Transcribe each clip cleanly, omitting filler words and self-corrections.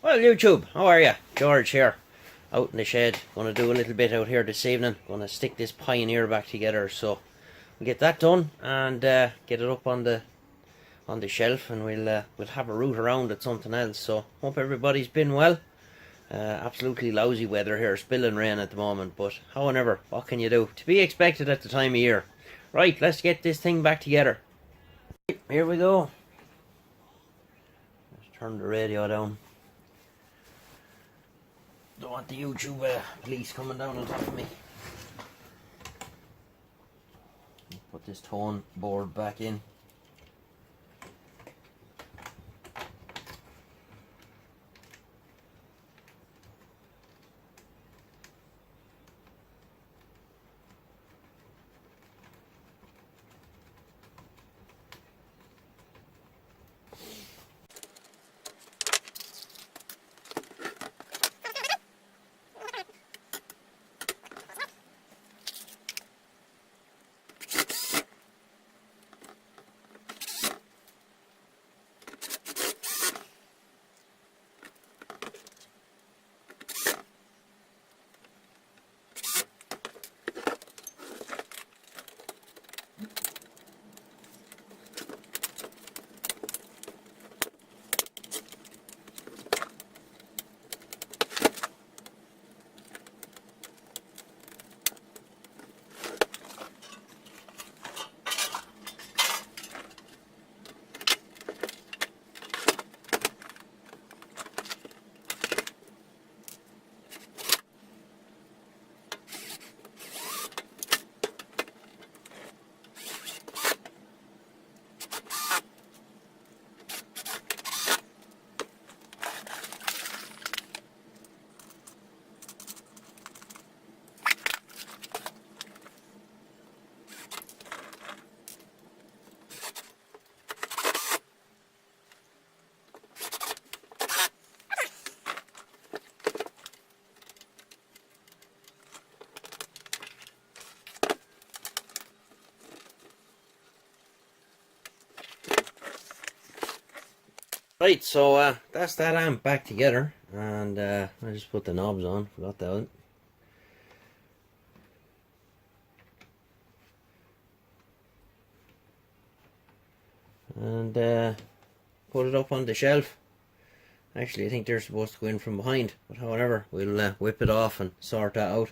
Well, YouTube, how are you? George here, out in the shed. Going to do a little bit out here this evening. Going to stick this Pioneer back together, so we'll get that done and get it up on the shelf, and we'll have a root around at something else. So hope everybody's been well. Absolutely lousy weather here, spilling rain at the moment, but however, what can you do? To be expected at the time of year. Right, let's get this thing back together. Here we go. Let's turn the radio down. Don't want the YouTube police coming down on top of me. Put this tone board back in. Right, so that's that amp back together, and I just put the knobs on, forgot that. And put it up on the shelf. Actually, I think they're supposed to go in from behind, but however, we'll whip it off and sort that out.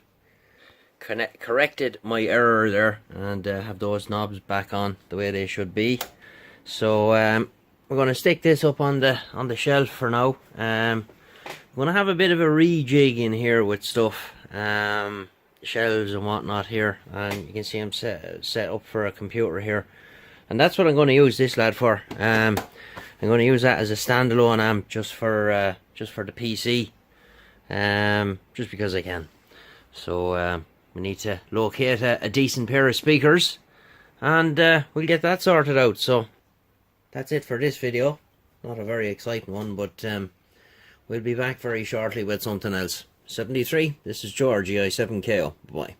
Corrected my error there, and have those knobs back on the way they should be. So we're going to stick this up on the shelf for now. I'm going to have a bit of a rejig in here with stuff, shelves and whatnot here, and you can see I'm set up for a computer here, and that's what I'm going to use this lad for. I'm going to use that as a standalone amp just for the PC, just because I can. So we need to locate a decent pair of speakers, and we'll get that sorted out. So that's it for this video. Not a very exciting one, but we'll be back very shortly with something else. 73, this is George, EI7KO. Bye.